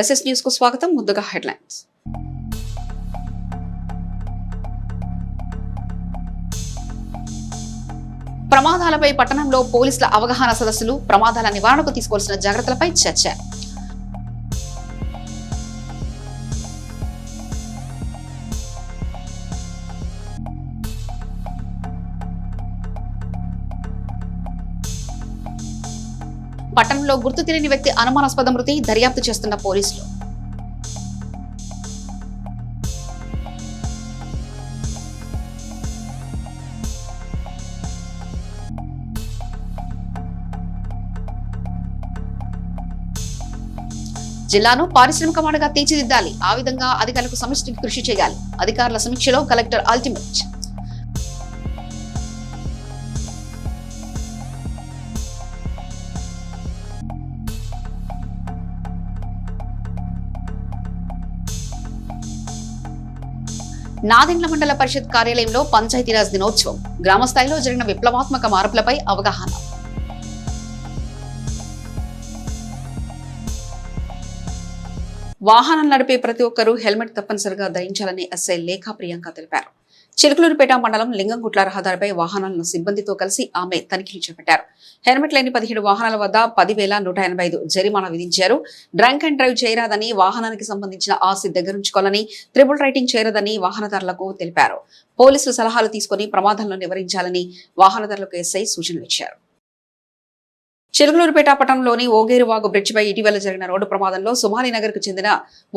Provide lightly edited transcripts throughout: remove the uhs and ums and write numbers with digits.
SS news కు స్వాగతం. ముందుగా హెడ్లైన్స్. ప్రమాదాలపై పట్టణంలో పోలీసుల అవగాహన సదస్సులు, ప్రమాదాల నివారణకు తీసుకోవాల్సిన జాగ్రత్తలపై చర్చ. పట్టణంలో గుర్తు తెలియని వ్యక్తి అనుమానాస్పద మృతి, దర్యాప్తు చేస్తున్న పోలీసులు. జిల్లాను పారిశ్రామిక వాడగా తీర్చిదిద్దాలి, ఆ విధంగా అధికారులకు సమిష్టి కృషి చేయాలి. అధికారుల సమీక్షలో కలెక్టర్ అల్టిమేట్. నాదెండ్ల మండల పరిషత్ కార్యాలయంలో పంచాయతీరాజ్ దినోత్సవం, గ్రామ స్థాయిలో జరిగిన విప్లవాత్మక మార్పులపై అవగాహన. వాహనం నడిపే ప్రతి ఒక్కరూ హెల్మెట్ తప్పనిసరిగా ధరించాలని ఎస్ఐ లేఖా ప్రియాంక తెలిపారు. చిలుకలూరుపేట మండలం లింగంగుట్ల రహదారిపై వాహనాలను సిబ్బందితో కలిసి ఆమె తనిఖీలు చేపట్టారు. హెల్మెట్ లేని 17 వాహనాల వద్ద 10,185 జరిమానా విధించారు. డ్రంక్ అండ్ డ్రైవ్ చేయరాదని, వాహనానికి సంబంధించిన ఆస్తి దగ్గరుంచుకోవాలని, ట్రిపుల్ రైటింగ్ చేయరాదని వాహనదారులకు తెలిపారు. పోలీసులు సలహాలు తీసుకుని ప్రమాదాలను నివారించాలని వాహనదారులకు ఎస్ఐ సూచనలు ఇచ్చారు. చిలుకలూరుపేట పట్టణంలోని ఓగేరువాగు బ్రిడ్జిపై ఇటీవల జరిగిన రోడ్డు ప్రమాదంలో సుమాలినగర్ కు చెందిన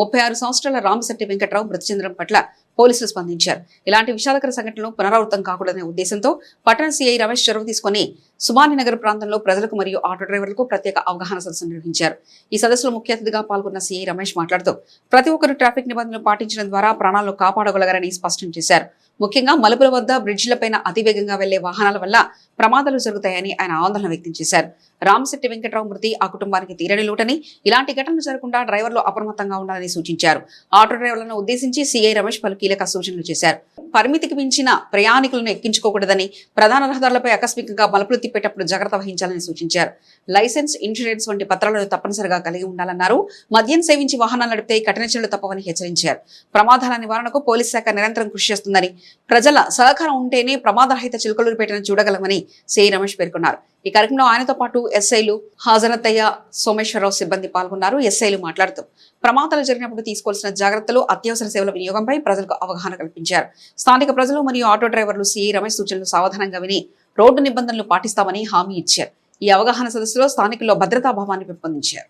36 సంవత్సరాల రామశెట్టి వెంకట్రావు మృతి చెందడం పట్ల పోలీసులు స్పందించారు. ఇలాంటి విషాదకర సంఘటనలు పునరావృతం కాకూడదనే ఉద్దేశంతో పట్టణ సీఐ రమేష్ చొరవ తీసుకుని సుమాలినగర్ ప్రాంతంలో ప్రజలకు మరియు ఆటో డ్రైవర్లకు ప్రత్యేక అవగాహన సదస్సు నిర్వహించారు. ఈ సదస్సులో ముఖ్య అతిథిగా పాల్గొన్న సీఐ రమేష్ మాట్లాడుతూ ప్రతి ఒక్కరూ ట్రాఫిక్ నిబంధనలు పాటించడం ద్వారా ప్రాణాలను కాపాడగలగరని స్పష్టం చేశారు. ముఖ్యంగా మలుపుల వద్ద బ్రిడ్జిలపైన అతివేగంగా వెళ్లే వాహనాల వల్ల ప్రమాదాలు జరుగుతాయని ఆయన ఆందోళన వ్యక్తం చేశారు. రామశెట్టి వెంకట్రావు మృతి ఆ కుటుంబానికి తీరని లోటని, ఇలాంటి ఘటనలు జరగకుండా డ్రైవర్లు అప్రమత్తంగా ఉండాలని సూచించారు. ఆటో డ్రైవర్లను ఉద్దేశించి సీఐ రమేష్ పలు కీలక సూచనలు చేశారు. పరిమితికి మించిన ప్రయాణికులను ఎక్కించుకోకూడదని, ప్రధాన రహదారులపై ఆకస్మికంగా మలుపులు తిప్పేటప్పుడు జాగ్రత్త వహించాలని సూచించారు. లైసెన్స్, ఇన్సూరెన్స్ వంటి పత్రాలను తప్పనిసరిగా కలిగి ఉండాలన్నారు. మద్యం సేవించి వాహనాలు నడిపితే కఠిన చర్యలు తప్పవని హెచ్చరించారు. ప్రమాదాల నివారణకు పోలీస్ శాఖ నిరంతరం కృషి చేస్తుందని, ప్రజల సహకారం ఉంటేనే ప్రమాదరహిత చిలుకలూరుపేటను చూడగలమని సీఐ రమేష్ పేర్కొన్నారు. ఈ కార్యక్రమంలో ఆయనతో పాటు ఎస్ఐలు హాజరత్తయ్య, సోమేశ్వరరావు సిబ్బంది పాల్గొన్నారు. ఎస్ఐలు మాట్లాడుతూ ప్రమాదాలు జరిగినప్పుడు తీసుకోవాల్సిన జాగ్రత్తలు, అత్యవసర సేవల వినియోగంపై ప్రజలకు అవగాహన కల్పించారు. స్థానిక ప్రజలు మరియు ఆటో డ్రైవర్లు సీఐ రమేష్ సూచనలు సావధానంగా విని రోడ్డు నిబంధనలు పాటిస్తామని హామీ ఇచ్చారు. ఈ అవగాహన సదస్సులో స్థానికుల్లో భద్రతాభావాన్ని పెంపొందించారు.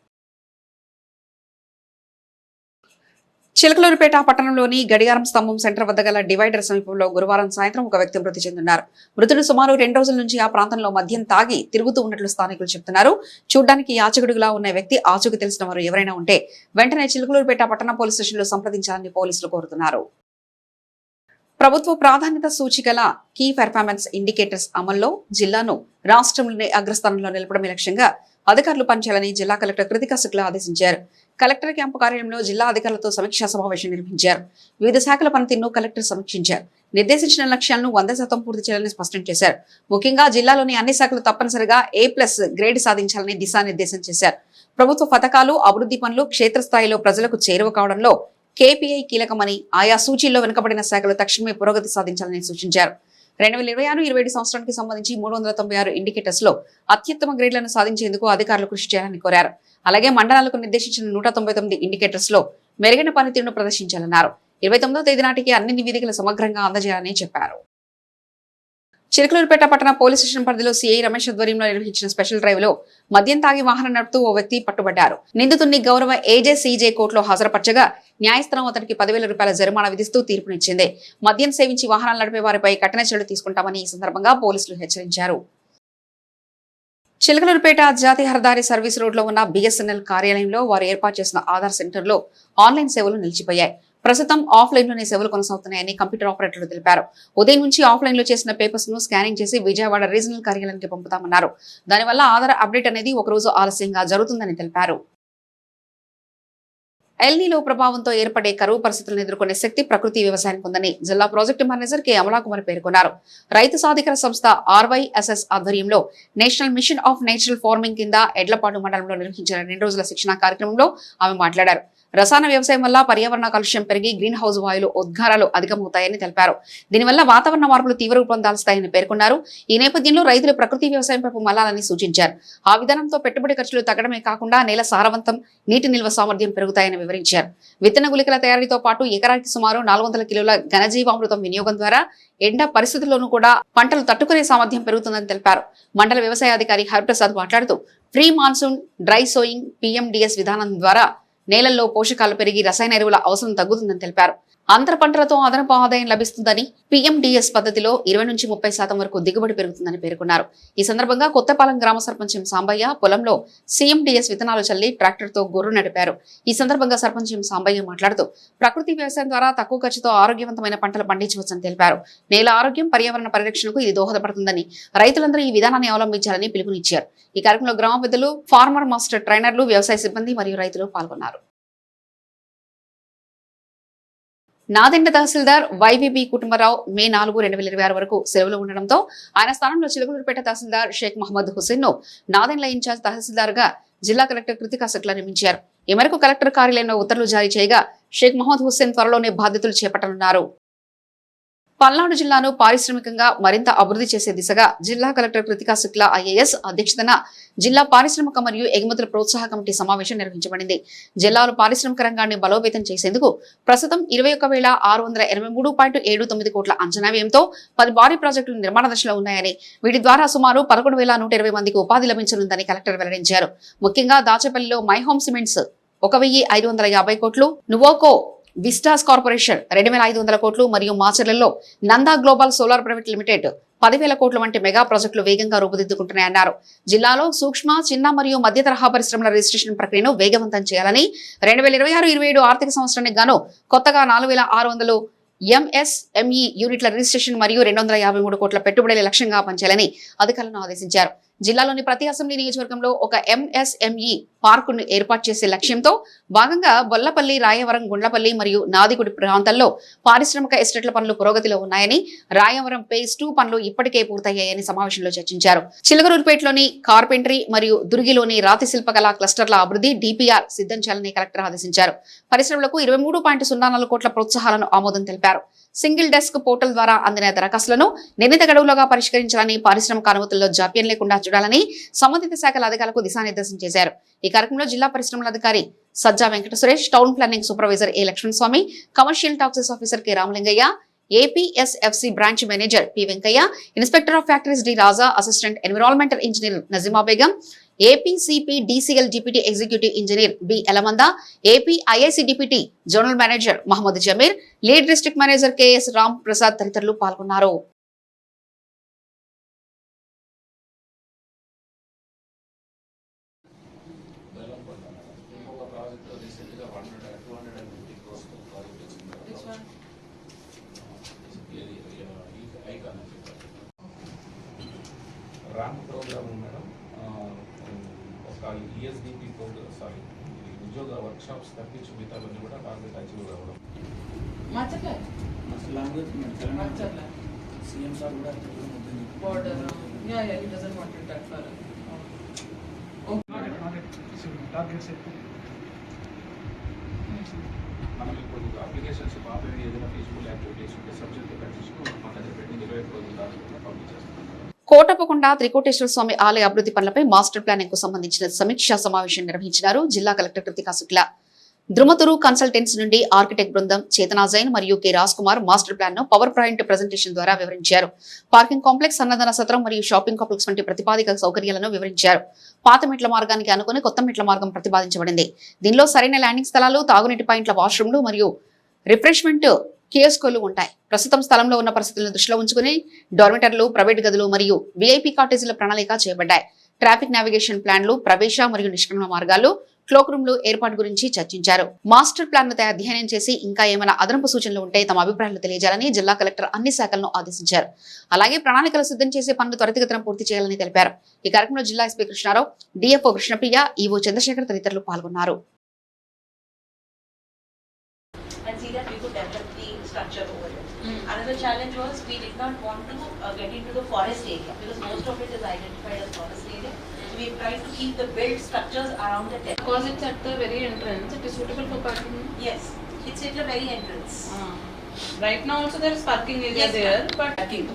చిలకలూరుపేట పట్టణంలోని గడియారం స్తంభం సెంటర్ వద్ద గల డివైడర్ సమీపంలో గురువారం సాయంత్రం ఒక వ్యక్తి మృతి చెందున్నారు. మృతుడు సుమారు 2 రోజుల నుంచి ఆ ప్రాంతంలో మద్యం తాగి తిరుగుతూ ఉన్నట్లు స్థానికులు చెబుతున్నారు. చూడ్డానికి యాచకుడిగా ఉన్న వ్యక్తి ఆచూకీ తెలిసిన వారు ఎవరైనా ఉంటే వెంటనే చిలకలూరుపేట పట్టణ పోలీస్ స్టేషన్లో సంప్రదించాలని పోలీసులు కోరుతున్నారు. ప్రభుత్వ ప్రాధాన్యత సూచికల కీ పెర్ఫార్మెన్స్ ఇండికేటర్స్ అమల్లో జిల్లాను రాష్ట్రంలోని అగ్రస్థానంలో నిలపడమే లక్ష్యంగా అధికారులు పనిచేయాలని జిల్లా కలెక్టర్ కృతికా శుక్లా ఆదేశించారు. కలెక్టర్ క్యాంపు కార్యాలయంలో జిల్లా అధికారులతో సమీక్షా సమావేశం నిర్వహించారు. వివిధ శాఖల పనితీరును కలెక్టర్ సమీక్షించారు. నిర్దేశించిన లక్ష్యాలను 100% పూర్తి చేయాలని స్పష్టం చేశారు. ముఖ్యంగా జిల్లాలోని అన్ని శాఖలు తప్పనిసరిగా A+ గ్రేడ్ సాధించాలని దిశానిర్దేశం చేశారు. ప్రభుత్వ పథకాలు, అభివృద్ధి పనులు క్షేత్రస్థాయిలో ప్రజలకు చేరువ కావడంలో KPI కీలకమని, ఆయా సూచీల్లో వెనుకబడిన శాఖలు తక్షణమే పురోగతి సాధించాలని సూచించారు. 2026-27 సంవత్సరానికి సంబంధించి 396 ఇండికేటర్స్ లో అత్యుత్తమ గ్రేడ్లను సాధించేందుకు అధికారులు కృషి చేయాలని కోరారు. అలాగే మండలాలకు నిర్దేశించిన 199 ఇండికేటర్స్ లో మెరుగైన పనితీరును ప్రదర్శించాలన్నారు. 29వ తేదీ నాటికి అన్ని నివేదికలు సమగ్రంగా అందజేయాలని చెప్పారు. చిలకలూరుపేట పట్టణ పోలీస్ స్టేషన్ పరిధిలో సీఐ రమేష్ ఆధ్వర్యంలో నిర్వహించిన స్పెషల్ డ్రైవ్ లో మద్యం తాగి వాహనం నడుపుతూ ఓ వ్యక్తి పట్టుబడ్డారు. నిందితుడిని గౌరవ AJCJ కోర్టులో హాజరుపరచగా న్యాయస్థానం అతనికి 10,000 రూపాయల జరిమానా విధిస్తూ తీర్పునిచ్చింది. మద్యం సేవించి వాహనాలు నడిపే వారిపై కఠిన చర్యలు తీసుకుంటామని ఈ సందర్భంగా పోలీసులు హెచ్చరించారు. చిలకలూరుపేట జాతీయ రహదారి సర్వీస్ రోడ్లో ఉన్న BSNL కార్యాలయంలో వారు ఏర్పాటు చేసిన ఆధార్ సెంటర్లో ఆన్లైన్ సేవలు నిలిచిపోయాయి. ప్రస్తుతం ఆఫ్లైన్ లోనే సేవలు కొనసాగుతున్నాయని కంప్యూటర్ ఆపరేటర్లు తెలిపారు. ఉదయం నుంచి ఆఫ్లైన్ లో చేసిన పేపర్స్ ను స్కానింగ్ చేసి విజయవాడ రీజనల్ కార్యాలయానికి పంపుతామన్నారు. దానివల్ల ఆధార్ అప్డేట్ అనేది ఒక రోజు ఆలస్యంగా జరుగుతుందని తెలిపారు. ఎల్నీలో ప్రభావంతో ఏర్పడే కరువు పరిస్థితులను ఎదుర్కొనే శక్తి ప్రకృతి వ్యవసాయానికి ఉందని జిల్లా ప్రాజెక్టు మేనేజర్ కె అమలాకుమారి పేర్కొన్నారు. రైతు సాధికార సంస్థ RYSS ఆధ్వర్యంలో national mission of natural farming కింద ఎడ్లపాడు మండలంలో నిర్వహించిన 2 రోజుల శిక్షణా కార్యక్రమంలో ఆమె మాట్లాడారు. రసాయన వ్యవసాయం వల్ల పర్యావరణ కాలుష్యం పెరిగి గ్రీన్ హౌస్ వాయువులు ఉద్గారాలు అధికమవుతాయని తెలిపారు. దీనివల్ల వాతావరణ మార్పులు తీవ్ర రూపం దాల్స్తాయని పేర్కొన్నారు. ఈ నేపథ్యంలో రైతులు ప్రకృతి వ్యవసాయంపై మళ్లాలని సూచించారు. ఆ విధానంతో పెట్టుబడి ఖర్చులు తగ్గడమే కాకుండా నేల సారవంతం, నీటి నిల్వ సామర్థ్యం పెరుగుతాయని వివరించారు. విత్తన గుళికల తయారీతో పాటు ఎకరానికి సుమారు 400 కిలోల ఘనజీవామృతం వినియోగం ద్వారా ఎండ పరిస్థితుల్లోనూ కూడా పంటలు తట్టుకునే సామర్థ్యం పెరుగుతుందని తెలిపారు. మండల వ్యవసాయ అధికారి హరిప్రసాద్ మాట్లాడుతూ pre monsoon dry sowing PMDS విధానం ద్వారా నేలల్లో పోషకాలు పెరిగి రసాయన ఎరువుల అవసరం తగ్గుతుందని తెలిపారు. అంతర పంటలతో అదనపు ఆదాయం లభిస్తుందని PMDS పద్ధతిలో 20 నుంచి 30% వరకు దిగుబడి పెరుగుతుందని పేర్కొన్నారు. ఈ సందర్భంగా కొత్తపాలెం గ్రామ సర్పంచ్ సాంబయ్య పొలంలో CMDS విత్తనాలు చల్లి ట్రాక్టర్తో గొర్రు నడిపారు. ఈ సందర్భంగా సర్పంచ్ సాంబయ్య మాట్లాడుతూ ప్రకృతి వ్యవసాయం ద్వారా తక్కువ ఖర్చుతో ఆరోగ్యవంతమైన పంటలు పండించవచ్చని తెలిపారు. నేల ఆరోగ్యం, పర్యావరణ పరిరక్షణకు ఇది దోహదపడుతుందని రైతులందరూ ఈ విధానాన్ని అవలంబించాలని పిలుపునిచ్చారు. ఈ కార్యక్రమంలో గ్రామ పెద్దలు, ఫార్మర్ మాస్టర్ ట్రైనర్లు, వ్యవసాయ సిబ్బంది మరియు రైతులు పాల్గొన్నారు. నాదెండ తహసీల్దార్ YVB కుటుంబరావు మే 4, 2026 వరకు సెలవులో ఉండడంతో ఆయన స్థానంలో చిలుకలూరుపేట తహసీల్దార్ షేక్ మహమ్మద్ హుసేన్ ను నాదెండ్ల ఇన్ఛార్జ్ తహసీల్దార్ గా జిల్లా కలెక్టర్ కృతికా శుక్లా నియమించారు. ఈ మేరకు కలెక్టర్ కార్యాలయంలో ఉత్తర్వులు జారీ చేయగా షేక్ మహమ్మద్ హుసేన్ త్వరలోనే బాధ్యతలు చేపట్టనున్నారు. పల్నాడు జిల్లాను పారిశ్రామికంగా మరింత అభివృద్ధి చేసే దిశగా జిల్లా కలెక్టర్ కృతికా శుక్లా IAS అధ్యక్షతన జిల్లా పారిశ్రామిక మరియు ఎగుమతుల ప్రోత్సాహ కమిటీ సమావేశం నిర్వహించబడింది. జిల్లాలో పారిశ్రామిక రంగాన్ని బలోపేతం చేసేందుకు ప్రస్తుతం 21,683.79 కోట్ల అంచనా వ్యయంతో 10 భారీ ప్రాజెక్టులు నిర్మాణ దశలో ఉన్నాయని, వీటి ద్వారా సుమారు 11,120 మందికి ఉపాధి లభించనుందని కలెక్టర్ వెల్లడించారు. ముఖ్యంగా దాచేపల్లిలో మై హోమ్ సిమెంట్స్ 1,550 కోట్లు, నువోకో విస్టాస్ కార్పొరేషన్ 2,500 కోట్లు మరియు మాచర్లలో Nanda global solar private limited 10,000 కోట్ల వంటి మెగా ప్రాజెక్టులు వేగంగా రూపుదిద్దుకుంటున్నాయన్నారు. జిల్లాలో సూక్ష్మ, చిన్న మరియు మధ్య తరహా పరిశ్రమల రిజిస్ట్రేషన్ ప్రక్రియను వేగవంతం చేయాలని 2026-27 ఆర్థిక సంవత్సరానికి గాను కొత్తగా 4,600 MSME యూనిట్ల రిజిస్ట్రేషన్ మరియు 253 కోట్ల పెట్టుబడుల లక్ష్యంగా పనిచేయాలని అధికారులను ఆదేశించారు. జిల్లాలోని ప్రతి అసెంబ్లీ నియోజకవర్గంలో ఒక MSME పార్కును ఏర్పాటు చేసే లక్ష్యంతో భాగంగా బొల్లపల్లి, రాయవరం, గుండ్లపల్లి మరియు నాదిగుడి ప్రాంతాల్లో పారిశ్రామిక ఎస్టేట్ల పనులు పురోగతిలో ఉన్నాయని, రాయవరం phase 2 పనులు ఇప్పటికే పూర్తయ్యాయని సమావేశంలో చర్చించారు. చిలకలూరుపేటలోని కార్పెంటరీ మరియు దుర్గిలోని రాతి శిల్పకళ క్లస్టర్ల అభివృద్ధి DPR సిద్ధం చేయాలని కలెక్టర్ ఆదేశించారు. పరిశ్రమలకు 23.04 కోట్ల ప్రోత్సాహాలను ఆమోదం తెలిపారు. సింగిల్ డెస్క్ పోర్టల్ ద్వారా అందిన దరఖాస్తులను నిర్ణీత గడువులోగా పరిష్కరించాలని, పారిశ్రామిక అనుమతుల్లో జాప్యం లేకుండా చూడాలని సంబంధిత శాఖల అధికారులకు దిశానిర్దేశం చేశారు. ఈ కార్యక్రమంలో జిల్లా పరిశ్రమల అధికారి Sajja Venkata Suresh, town planning supervisor A Lakshmana Swamy, commercial taxes officer K Ramalingaiah, APSFC branch manager P Venkaiah, inspector of factories D Raja, assistant environmental engineer Nazima Begum, APCP DCL deputy executive engineer B Elamanda, APIIC deputy general manager Mohammed Jameer, lead district manager KS Ram Prasad తదితరులు పాల్గొన్నారు. Ramp programme madam ఒక ESDP programme ఉద్యోగ workshops తప్పించి మిగతావన్నీ కూడా target achieve కావడం. CM sir కూడా మనం ఇప్పుడు అప్లికేషన్స్ బాగా ఏదైనా ఫీజిబుల్ యాక్టివిటీస్ ఉంటే సబ్జెక్ట్ కట్టించుకుని మా దగ్గర పెట్టి 21 రోజుల దాకా పంపించేస్తాం. కోటప్పకొండ త్రికోటేశ్వర స్వామి ఆలయ అభివృద్ధి పనులపై మాస్టర్ ప్లానింగ్ కు సంబంధించిన సమీక్షా సమావేశం నిర్వహించారు జిల్లా కలెక్టర్ కృతికా శుక్లా. ద్రుమతురు కన్సల్టెన్సీ నుండి ఆర్కిటెక్ట్ బృందం చేతనా జైన్ మరియు K Raj Kumar master plan ను పవర్ పాయింట్ ప్రెజెంటేషన్ ద్వారా వివరించారు. పార్కింగ్ కాంప్లెక్స్, అన్నదాన సత్రం మరియు షాపింగ్ కాంప్లెక్స్ వంటి ప్రతిపాదిక సౌకర్యాలను వివరించారు. పాత మెట్ల మార్గానికి అనుకుని కొత్త మెట్ల మార్గం ప్రతిపాదించబడింది. దీనిలో సరైన ల్యాండింగ్ స్థలాలు, తాగునీటి పాయింట్ల, వాష్రూమ్లు మరియు రిఫ్రెష్మెంట్ కియోస్కోలు ఉంటాయి. ప్రస్తుతం స్థలంలో ఉన్న పరిస్థితులను దృష్టిలో ఉంచుకుని డార్మిటర్లు, ప్రైవేట్ గదులు మరియు VIP కాటేజీల ప్రణాళిక చేయబడ్డాయి. ట్రాఫిక్ నావిగేషన్ ప్లాన్లు, ప్రవేశ మరియు నిష్క్రమణ మార్గాలు, క్లోక్ రూమ్లు ఏర్పాటు గురించి చర్చించారు. మాస్టర్ ప్లాన్ ను అధ్యయనం చేసి ఇంకా ఏమైనా అదనపు సూచనలు ఉంటే తమ అభిప్రాయాలు తెలియజేయాలని జిల్లా కలెక్టర్ అన్ని శాఖలను ఆదేశించారు. అలాగే ప్రణాళికలు సిద్ధం చేసే పనులు త్వరితగతిన పూర్తి చేయాలని తెలిపారు. ఈ కార్యక్రమంలో జిల్లా SP Krishnarao, DFO Krishnapriya, EO Chandrasekhar తదితరులు పాల్గొన్నారు. Structure over it. Another challenge was we did not want to getting to the forest area, because most of it is identified as forest area. So we've tried to keep the built structures around the temple. Because it's at the very entrance, it is suitable for parking. Yes, it's at the very entrance. Right now also there is parking area Yes, there, but Parking.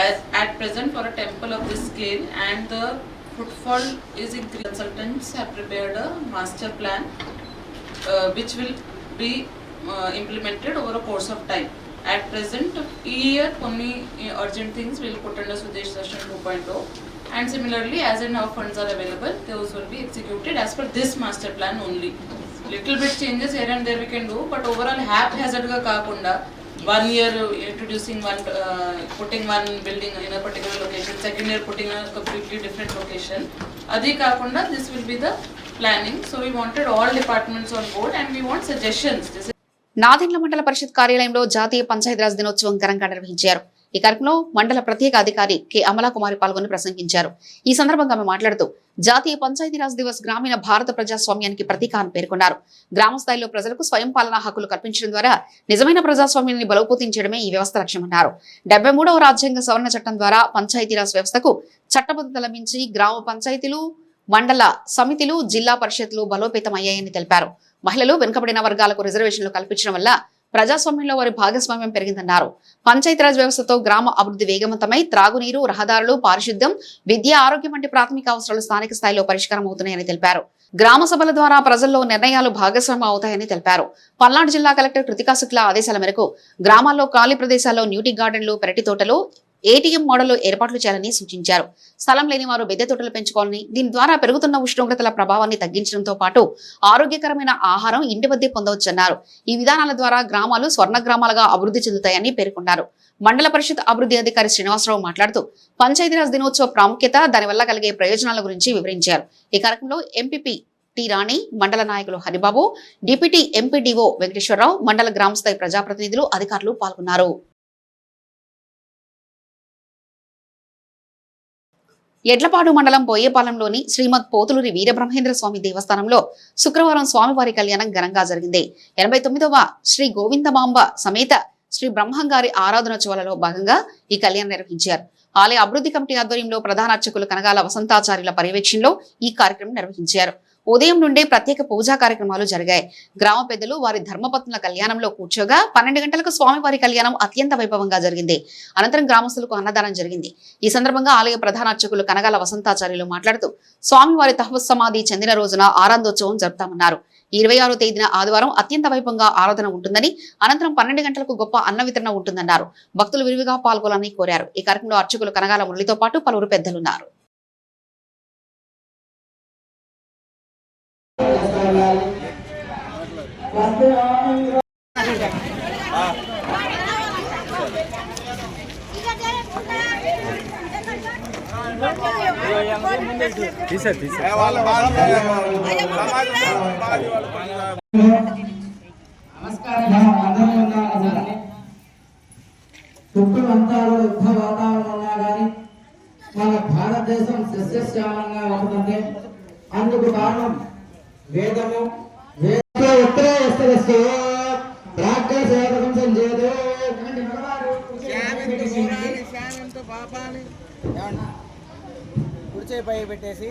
As at present for a temple of this scale and the footfall is increased. Consultants have prepared a master plan which will be implemented over a course of time. At present, year only urgent things will put under Swadesh Darshan 2.0, and similarly as and how funds are available, those will be executed as per this master plan only. Little bit changes here and there we can do, but overall haphazard ga kaakunda 1 year introducing one, putting one building in a particular location, second year putting a completely different location. Adi kaakunda this will be the planning. So we wanted all departments on board and we want suggestions. Nadendla మండల పరిషత్ కార్యాలయంలో జాతీయ పంచాయతీరాజ్ దినోత్సవం ఘనంగా నిర్వహించారు. ఈ కార్యక్రమంలో మండల ప్రత్యేక అధికారి కె అమలాకుమారి పాల్గొని ప్రసంగించారు. ఈ సందర్భంగా ఆమె మాట్లాడుతూ జాతీయ పంచాయతీరాజ్ దివస్ గ్రామీణ భారత ప్రజాస్వామ్యానికి ప్రతీక అని పేర్కొన్నారు. గ్రామ స్థాయిలో ప్రజలకు స్వయం పాలనా హక్కులు కల్పించడం ద్వారా నిజమైన ప్రజాస్వామ్యాన్ని బలోపేతం చేయడమే ఈ వ్యవస్థ లక్ష్యమన్నారు. 73వ రాజ్యాంగ సవరణ చట్టం ద్వారా పంచాయతీరాజ్ వ్యవస్థకు చట్టబద్ధత లభించి గ్రామ పంచాయతీలు, మండల సమితిలు, జిల్లా పరిషత్లు బలోపేతమయ్యాయని తెలిపారు. మహిళలు, వెనుకబడిన వర్గాలకు రిజర్వేషన్లు కల్పించడం వల్ల ప్రజాస్వామ్యంలో వారి భాగస్వామ్యం పెరిగిందన్నారు. పంచాయతీరాజ్ వ్యవస్థతో గ్రామ అభివృద్ధి వేగవంతమై త్రాగునీరు, రహదారులు, పారిశుద్ధ్యం, విద్య, ఆరోగ్యం వంటి ప్రాథమిక అవసరాలు స్థానిక స్థాయిలో పరిష్కారం అవుతున్నాయని తెలిపారు. గ్రామ సభల ద్వారా ప్రజల్లో నిర్ణయాలు భాగస్వామ్యం అవుతాయని తెలిపారు. పల్నాడు జిల్లా కలెక్టర్ కృతికా శుక్లా ఆదేశాల మేరకు గ్రామాల్లో ఖాళీ ప్రదేశాల్లో న్యూటీ గార్డెన్లు, పెరటి తోటలు, ఏటీఎం మోడల్లో ఏర్పాట్లు చేయాలని సూచించారు. స్థలం లేని వారు బెద్దె తోటలు పెంచుకోవాలని, దీని ద్వారా పెరుగుతున్న ఉష్ణోగ్రతల ప్రభావాన్ని తగ్గించడంతో పాటు ఆరోగ్యకరమైన ఆహారం ఇంటి వద్దే పొందవచ్చన్నారు. ఈ విధానాల ద్వారా గ్రామాలు స్వర్ణ గ్రామాలుగా అభివృద్ధి చెందుతాయని పేర్కొన్నారు. మండల పరిషత్ అభివృద్ధి అధికారి శ్రీనివాసరావు మాట్లాడుతూ పంచాయతీరాజ్ దినోత్సవ ప్రాముఖ్యత, దానివల్ల కలిగే ప్రయోజనాల గురించి వివరించారు. ఈ కార్యక్రమంలో ఎంపీపీ టి రాణి, మండల నాయకులు హరిబాబు, డిప్యూటీ ఎంపీడీఓ వెంకటేశ్వరరావు, మండల గ్రామస్థాయి ప్రజాప్రతినిధులు, అధికారులు పాల్గొన్నారు. ఎడ్లపాడు మండలం బోయేపాలెంలోని శ్రీమద్ పోతులూరి వీరబ్రహ్మేంద్ర స్వామి దేవస్థానంలో శుక్రవారం స్వామివారి కళ్యాణం ఘనంగా జరిగింది. 89వ శ్రీ గోవిందమాంబ సమేత శ్రీ బ్రహ్మంగారి ఆరాధనోత్సవాలలో భాగంగా ఈ కళ్యాణం నిర్వహించారు. ఆలయ అభివృద్ధి కమిటీ ఆధ్వర్యంలో ప్రధాన అర్చకులు కనగాల వసంతాచార్యుల పర్యవేక్షణలో ఈ కార్యక్రమం నిర్వహించారు. ఉదయం నుండే ప్రత్యేక పూజా కార్యక్రమాలు జరిగాయి. గ్రామ పెద్దలు వారి ధర్మపత్నుల కళ్యాణంలో కూర్చోగా 12 గంటలకు స్వామివారి కళ్యాణం అత్యంత వైభవంగా జరిగింది. అనంతరం గ్రామస్తులకు అన్నదానం జరిగింది. ఈ సందర్భంగా ఆలయ ప్రధాన అర్చకులు కనగాల వసంతాచార్యులు మాట్లాడుతూ స్వామివారి తహవసమాధి చెందిన రోజున ఆరాధనోత్సవం జరుపుతామన్నారు. 26వ తేదీన ఆదివారం అత్యంత వైభవంగా ఆరాధన ఉంటుందని, అనంతరం 12 గంటలకు గొప్ప అన్న వితరణ ఉంటుందన్నారు. భక్తులు విరివిగా పాల్గొనాలని కోరారు. ఈ కార్యక్రమంలో అర్చకులు కనగాల మురళితో పాటు పలువురు పెద్దలున్నారు. చుట్టూ అంతా యుద్ధ వాతావరణం ఉన్నా కానీ మన భారతదేశం సస్యశ్యామంగా ఉంటుందంటే అందుకు కారణం వేదము. ఉత్తరే వస్తరస్సు ప్రాగ్య సేవకం సంజేదో కుడిచే పై పెట్టేసి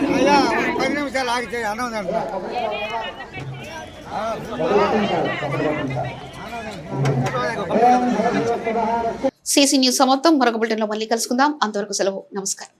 అయ్యా 10 నిమిషాలు ఆగితే అన్నం సిసి న్యూస్ సమాప్తం. మరొక బులెటిన్లో మళ్ళీ కలుసుకుందాం. అంతవరకు సెలవు. నమస్కారం.